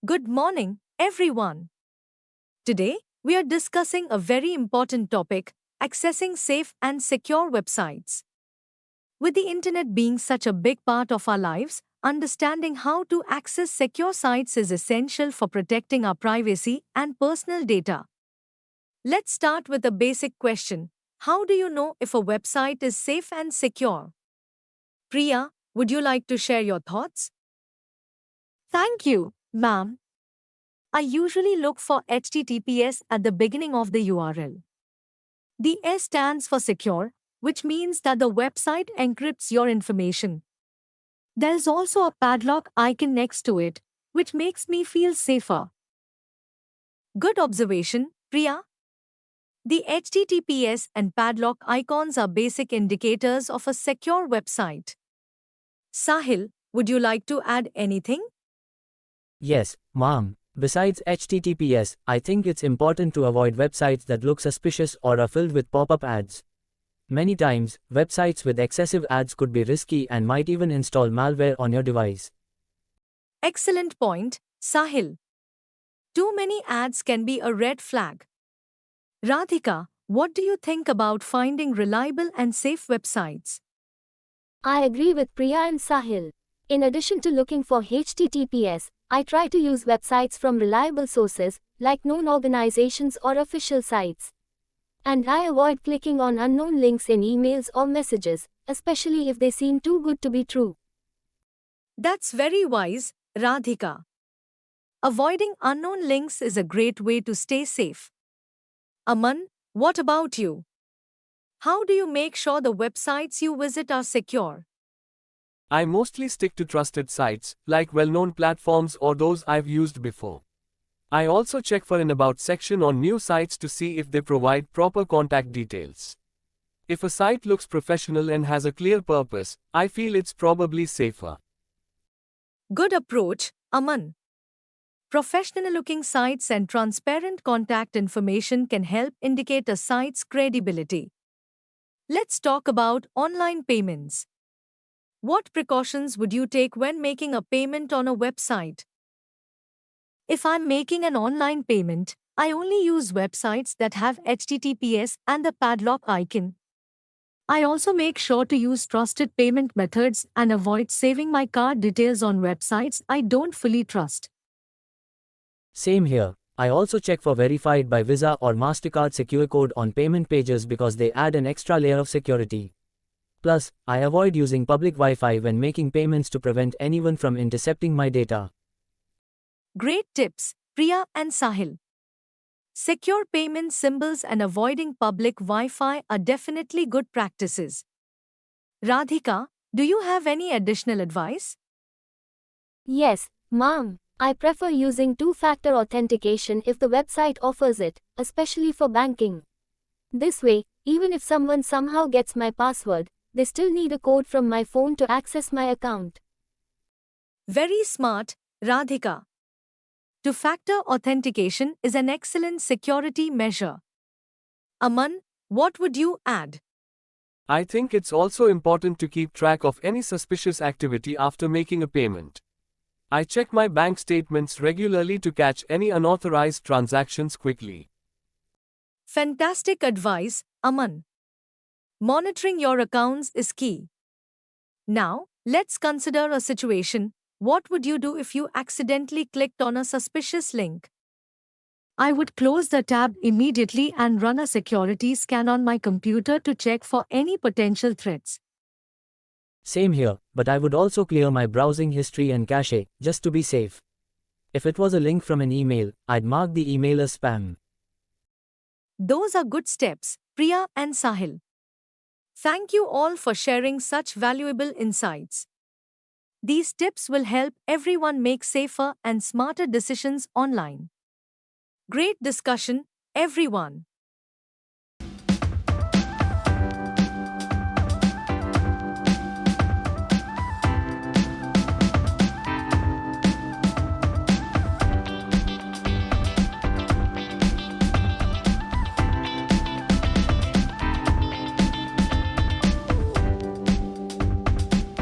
Good morning, everyone. Today, we are discussing a very important topic accessing safe and secure websites. With the internet being such a big part of our lives, understanding how to access secure sites is essential for protecting our privacy and personal data. Let's start with a basic question. How do you know if a website is safe and secure? Priya, would you like to share your thoughts? Thank you, ma'am. I usually look for HTTPS at the beginning of the URL. The S stands for secure, which means that the website encrypts your information. There is also a padlock icon next to it, which makes me feel safer. Good observation, Priya. The HTTPS and padlock icons are basic indicators of a secure website. Sahil, would you like to add anything? Yes, ma'am. Besides HTTPS, I think it's important to avoid websites that look suspicious or are filled with pop-up ads. Many times, websites with excessive ads could be risky and might even install malware on your device. Excellent point, Sahil. Too many ads can be a red flag. Radhika, what do you think about finding reliable and safe websites? I agree with Priya and Sahil. In addition to looking for HTTPS, I try to use websites from reliable sources, like known organizations or official sites. And I avoid clicking on unknown links in emails or messages, especially if they seem too good to be true. That's very wise, Radhika. Avoiding unknown links is a great way to stay safe. Aman, what about you? How do you make sure the websites you visit are secure? I mostly stick to trusted sites, like well-known platforms or those I've used before. I also check for an About section on new sites to see if they provide proper contact details. If a site looks professional and has a clear purpose, I feel it's probably safer. Good approach, Aman. Professional-looking sites and transparent contact information can help indicate a site's credibility. Let's talk about online payments. What precautions would you take when making a payment on a website? If I'm making an online payment, I only use websites that have HTTPS and the padlock icon. I also make sure to use trusted payment methods and avoid saving my card details on websites I don't fully trust. Same here. I also check for verified by Visa or MasterCard secure code on payment pages because they add an extra layer of security. Plus, I avoid using public Wi-Fi when making payments to prevent anyone from intercepting my data. Great tips, Priya and Sahil. Secure payment symbols and avoiding public Wi-Fi are definitely good practices. Radhika, do you have any additional advice? Yes, ma'am. I prefer using two-factor authentication if the website offers it, especially for banking. This way, even if someone somehow gets my password, they still need a code from my phone to access my account. Very smart, Radhika. Two-factor authentication is an excellent security measure. Aman, what would you add? I think it's also important to keep track of any suspicious activity after making a payment. I check my bank statements regularly to catch any unauthorized transactions quickly. Fantastic advice, Aman. Monitoring your accounts is key. Now, let's consider a situation. What would you do if you accidentally clicked on a suspicious link? I would close the tab immediately and run a security scan on my computer to check for any potential threats. Same here, but I would also clear my browsing history and cache, just to be safe. If it was a link from an email, I'd mark the email as spam. Those are good steps, Priya and Sahil. Thank you all for sharing such valuable insights. These tips will help everyone make safer and smarter decisions online. Great discussion, everyone.